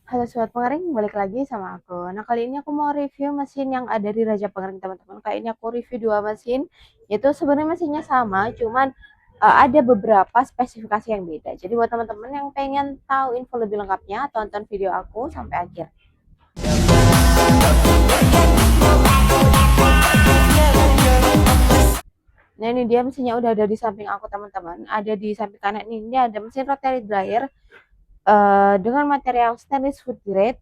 Halo Sobat Pengering, balik lagi sama aku. Nah, kali ini aku mau review mesin yang ada di Raja Pengering, teman-teman. Kali ini aku review dua mesin, yaitu sebenarnya mesinnya sama, cuman ada beberapa spesifikasi yang beda. Jadi buat teman-teman yang pengen tahu info lebih lengkapnya, tonton video aku sampai akhir. Nah, ini dia mesinnya udah ada di samping aku, teman-teman. Ada di samping kanan ini ada mesin rotary dryer dengan material stainless food grade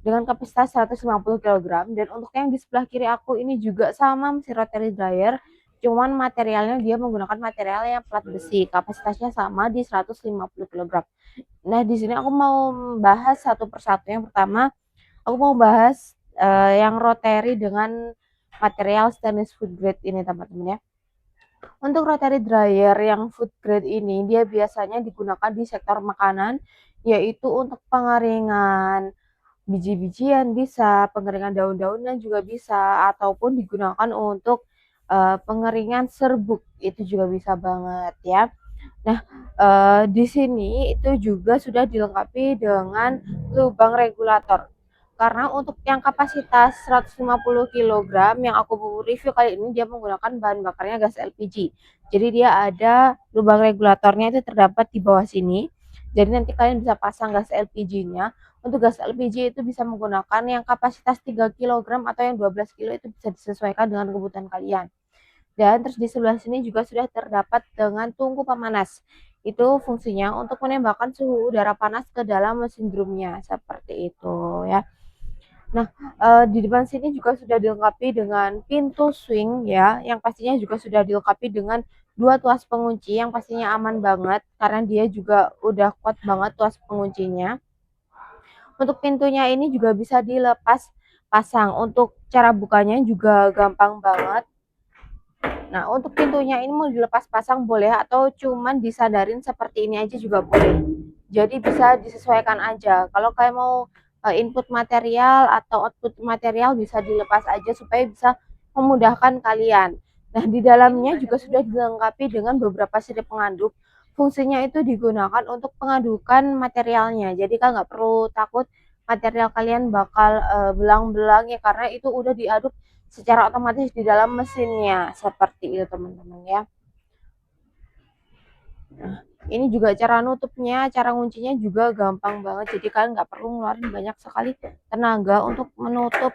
dengan kapasitas 150 kg, dan untuk yang di sebelah kiri aku ini juga sama mesin rotary dryer, cuman materialnya dia menggunakan material yang plat besi, kapasitasnya sama di 150 kg. Nah, di sini aku mau bahas satu persatu. Yang pertama, aku mau bahas yang rotary dengan material stainless food grade ini, teman-teman ya. Untuk rotary dryer yang food grade ini dia biasanya digunakan di sektor makanan, yaitu untuk pengeringan biji-bijian bisa, pengeringan daun-daunan juga bisa, ataupun digunakan untuk pengeringan serbuk, itu juga bisa banget ya. Nah, di sini itu juga sudah dilengkapi dengan lubang regulator. Karena untuk yang kapasitas 150 kg yang aku review kali ini dia menggunakan bahan bakarnya gas LPG. Jadi dia ada lubang regulatornya itu terdapat di bawah sini. Jadi nanti kalian bisa pasang gas LPG-nya. Untuk gas LPG itu bisa menggunakan yang kapasitas 3 kg atau yang 12 kg, itu bisa disesuaikan dengan kebutuhan kalian. Dan terus di sebelah sini juga sudah terdapat dengan tungku pemanas. Itu fungsinya untuk menembakkan suhu udara panas ke dalam mesin drumnya, seperti itu ya. Nah, di depan sini juga sudah dilengkapi dengan pintu swing ya, yang pastinya juga sudah dilengkapi dengan dua tuas pengunci yang pastinya aman banget karena dia juga udah kuat banget tuas penguncinya. Untuk pintunya ini juga bisa dilepas pasang. Untuk cara bukanya juga gampang banget. Nah, untuk pintunya ini mau dilepas pasang boleh atau cuman disadarin seperti ini aja juga boleh. Jadi bisa disesuaikan aja. Kalau kayak mau input material atau output material bisa dilepas aja supaya bisa memudahkan kalian. Nah, di dalamnya juga sudah dilengkapi dengan beberapa sirip pengaduk. Fungsinya itu digunakan untuk pengadukan materialnya. Jadi kan nggak perlu takut material kalian bakal belang-belang ya, karena itu udah diaduk secara otomatis di dalam mesinnya, seperti itu teman-teman ya. Nah, ini juga cara nutupnya, cara nguncinya juga gampang banget, jadi kalian nggak perlu ngeluarin banyak sekali tenaga untuk menutup.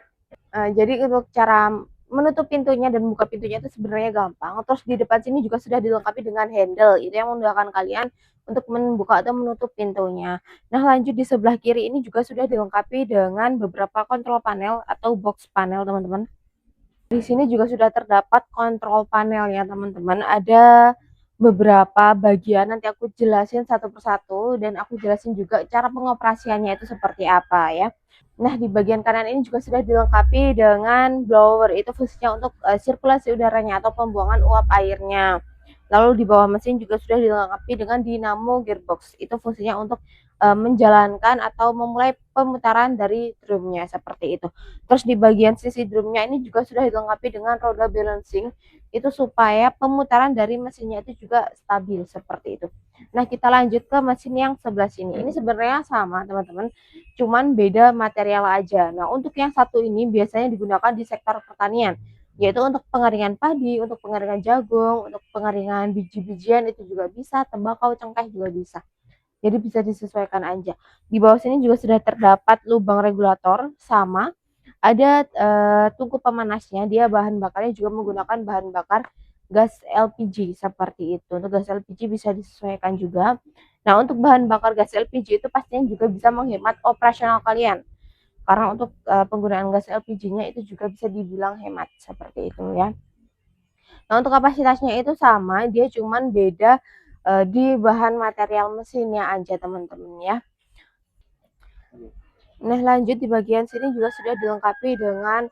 Jadi untuk cara menutup pintunya dan buka pintunya itu sebenarnya gampang. Terus di depan sini juga sudah dilengkapi dengan handle, itu yang memudahkan kalian untuk membuka atau menutup pintunya. Nah, lanjut di sebelah kiri ini juga sudah dilengkapi dengan beberapa kontrol panel atau box panel, teman-teman. Di sini juga sudah terdapat kontrol panel ya teman-teman. Ada beberapa bagian, nanti aku jelasin satu persatu dan aku jelasin juga cara pengoperasiannya itu seperti apa ya. Nah, di bagian kanan ini juga sudah dilengkapi dengan blower. Itu fungsinya untuk sirkulasi udaranya atau pembuangan uap airnya. Lalu di bawah mesin juga sudah dilengkapi dengan dinamo gearbox. Itu fungsinya untuk menjalankan atau memulai pemutaran dari drumnya, seperti itu. Terus di bagian sisi drumnya ini juga sudah dilengkapi dengan roda balancing. Itu supaya pemutaran dari mesinnya itu juga stabil, seperti itu. Nah, kita lanjut ke mesin yang sebelah sini. Ini sebenarnya sama, teman-teman, cuman beda material aja. Nah, untuk yang satu ini biasanya digunakan di sektor pertanian, yaitu untuk pengeringan padi, untuk pengeringan jagung, untuk pengeringan biji-bijian itu juga bisa, tembakau, cengkeh juga bisa. Jadi bisa disesuaikan aja. Di bawah sini juga sudah terdapat lubang regulator sama. Ada tungku pemanasnya, dia bahan bakarnya juga menggunakan bahan bakar gas LPG seperti itu. Untuk gas LPG bisa disesuaikan juga. Nah, untuk bahan bakar gas LPG itu pastinya juga bisa menghemat operasional kalian. Karena untuk penggunaan gas LPG-nya itu juga bisa dibilang hemat, seperti itu ya. Nah, untuk kapasitasnya itu sama, dia cuman beda di bahan material mesinnya aja, teman-teman ya. Nah, lanjut di bagian sini juga sudah dilengkapi dengan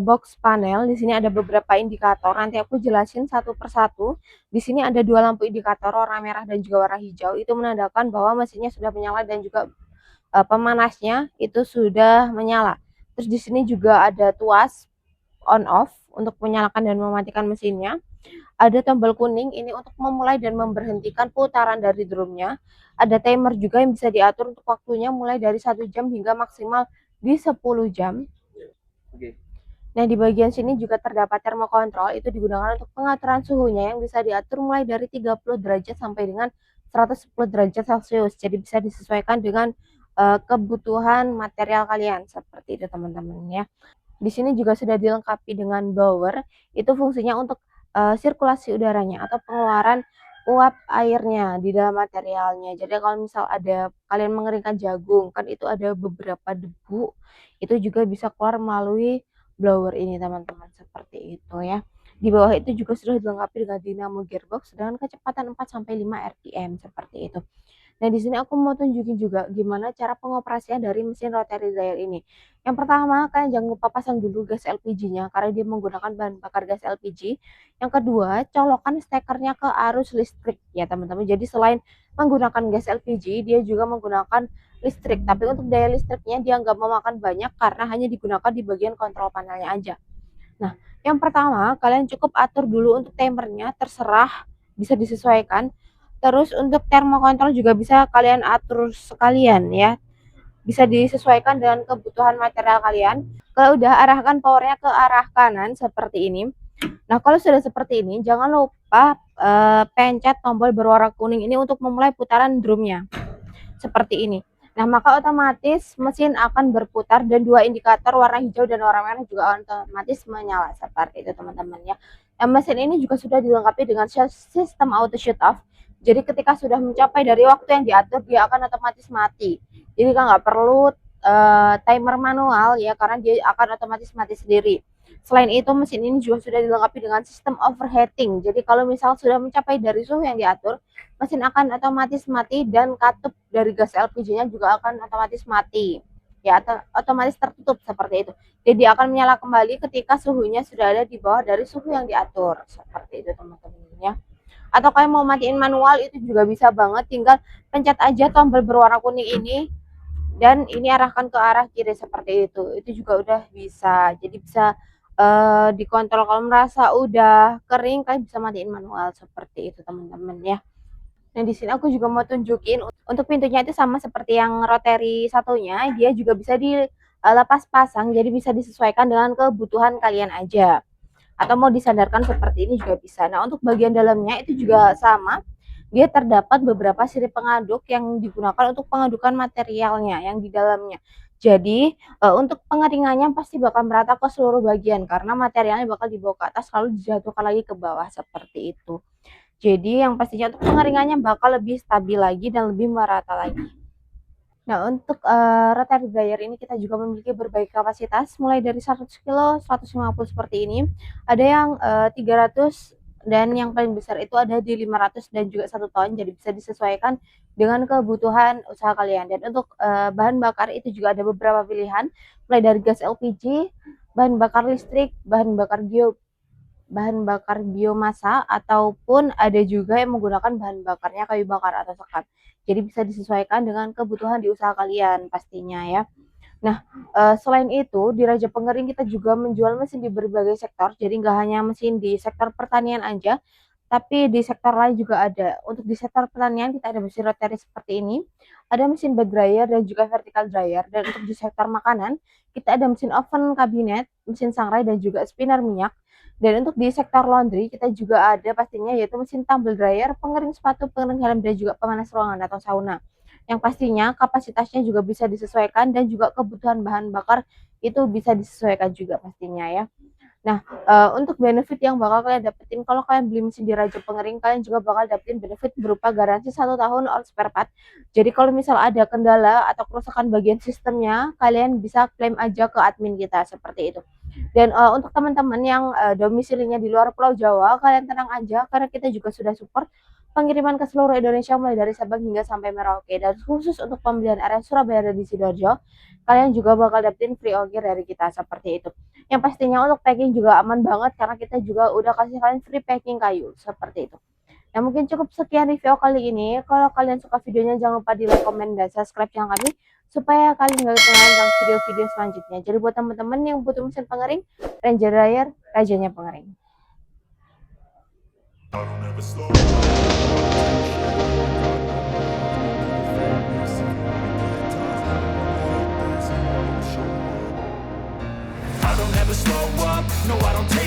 box panel. Di sini ada beberapa indikator. Nanti aku jelasin satu persatu. Di sini ada dua lampu indikator warna merah dan juga warna hijau. Itu menandakan bahwa mesinnya sudah menyala dan juga pemanasnya itu sudah menyala. Terus di sini juga ada tuas on off untuk menyalakan dan mematikan mesinnya. ada tombol kuning ini untuk memulai dan memberhentikan putaran dari drumnya. Ada timer juga yang bisa diatur untuk waktunya mulai dari 1 jam hingga maksimal di 10 jam. Nah, di bagian sini juga terdapat termokontrol, itu digunakan untuk pengaturan suhunya yang bisa diatur mulai dari 30 derajat sampai dengan 110 derajat Celcius. Jadi bisa disesuaikan dengan kebutuhan material kalian seperti itu teman-teman ya. Di sini juga sudah dilengkapi dengan blower, itu fungsinya untuk sirkulasi udaranya atau pengeluaran uap airnya di dalam materialnya. Jadi kalau misal ada kalian mengeringkan jagung, kan itu ada beberapa debu, itu juga bisa keluar melalui blower ini teman-teman, seperti itu ya. Di bawah itu juga sudah dilengkapi dengan dinamo gearbox dengan kecepatan 4 sampai 5 rpm seperti itu. Nah, di sini aku mau tunjukin juga gimana cara pengoperasian dari mesin rotary dryer ini. Yang pertama, kalian jangan lupa pasang dulu gas LPG-nya karena dia menggunakan bahan bakar gas LPG. Yang kedua, colokan stekernya ke arus listrik ya teman-teman. Jadi selain menggunakan gas LPG, dia juga menggunakan listrik. Tapi untuk daya listriknya dia nggak memakan banyak karena hanya digunakan di bagian kontrol panelnya aja. Nah, yang pertama, kalian cukup atur dulu untuk timernya, terserah, bisa disesuaikan. Terus untuk termokontrol juga bisa kalian atur sekalian ya. Bisa disesuaikan dengan kebutuhan material kalian. Kalau udah arahkan powernya ke arah kanan seperti ini. Nah, kalau sudah seperti ini, jangan lupa pencet tombol berwarna kuning ini untuk memulai putaran drumnya. Seperti ini. Nah, maka otomatis mesin akan berputar dan dua indikator warna hijau dan warna merah juga otomatis menyala seperti itu teman-teman ya. Nah, mesin ini juga sudah dilengkapi dengan sistem auto shut off. Jadi ketika sudah mencapai dari waktu yang diatur, dia akan otomatis mati. Jadi nggak perlu timer manual ya, karena dia akan otomatis mati sendiri. Selain itu, mesin ini juga sudah dilengkapi dengan sistem overheating. Jadi kalau misal sudah mencapai dari suhu yang diatur, mesin akan otomatis mati dan katup dari gas LPG-nya juga akan otomatis mati. Ya, atau otomatis tertutup seperti itu. Jadi akan menyala kembali ketika suhunya sudah ada di bawah dari suhu yang diatur. Seperti itu teman-teman ya. Atau kalian mau matiin manual itu juga bisa banget, tinggal pencet aja tombol berwarna kuning ini dan ini arahkan ke arah kiri seperti itu. Itu juga udah bisa. Jadi bisa dikontrol kalau merasa udah kering, kalian bisa matiin manual seperti itu teman-teman ya. Nah, di sini aku juga mau tunjukin untuk pintunya itu sama seperti yang rotary satunya, dia juga bisa dilepas pasang, jadi bisa disesuaikan dengan kebutuhan kalian aja. Atau mau disandarkan seperti ini juga bisa. Nah, untuk bagian dalamnya itu juga sama. Dia terdapat beberapa sirip pengaduk yang digunakan untuk pengadukan materialnya yang di dalamnya. Jadi, untuk pengeringannya pasti bakal merata ke seluruh bagian karena materialnya bakal dibawa ke atas lalu dijatuhkan lagi ke bawah seperti itu. Jadi yang pastinya untuk pengeringannya bakal lebih stabil lagi dan lebih merata lagi. Nah, untuk rotary dryer ini kita juga memiliki berbagai kapasitas mulai dari 100 kilo, 150 seperti ini. Ada yang 300 dan yang paling besar itu ada di 500 dan juga 1 ton. Jadi bisa disesuaikan dengan kebutuhan usaha kalian. Dan untuk bahan bakar itu juga ada beberapa pilihan mulai dari gas LPG, bahan bakar listrik, bahan bakar biomasa ataupun ada juga yang menggunakan bahan bakarnya kayu bakar atau sekam. Jadi bisa disesuaikan dengan kebutuhan di usaha kalian pastinya ya. Nah, selain itu di Raja Pengering kita juga menjual mesin di berbagai sektor. Jadi nggak hanya mesin di sektor pertanian aja, tapi di sektor lain juga ada. Untuk di sektor pertanian kita ada mesin rotary seperti ini, ada mesin bed dryer dan juga vertical dryer. Dan untuk di sektor makanan kita ada mesin oven kabinet, mesin sangrai dan juga spinner minyak. Dan untuk di sektor laundry kita juga ada pastinya yaitu mesin tumble dryer, pengering sepatu, pengering helm dan juga pemanas ruangan atau sauna. Yang pastinya kapasitasnya juga bisa disesuaikan dan juga kebutuhan bahan bakar itu bisa disesuaikan juga pastinya ya. Nah, untuk benefit yang bakal kalian dapetin kalau kalian beli mesin di Raja Pengering, kalian juga bakal dapetin benefit berupa garansi 1 tahun all spare part. Jadi kalau misal ada kendala atau kerusakan bagian sistemnya, kalian bisa klaim aja ke admin kita seperti itu. Dan untuk teman-teman yang domisilinya di luar Pulau Jawa, kalian tenang aja karena kita juga sudah support pengiriman ke seluruh Indonesia mulai dari Sabang hingga sampai Merauke. Dan khusus untuk pembelian area Surabaya dan di Sidoarjo, kalian juga bakal dapetin free ongkir dari kita seperti itu. Yang pastinya untuk packing juga aman banget karena kita juga udah kasih kalian free packing kayu seperti itu. Nah, mungkin cukup sekian review kali ini. Kalau kalian suka videonya jangan lupa di like, komen, dan subscribe channel kami supaya kalian nggak ketinggalan tentang video-video selanjutnya. Jadi buat teman-teman yang butuh mesin pengering, Ranger Dryer, rajanya pengering. I don't ever slow up. I don't ever slow up, no I don't take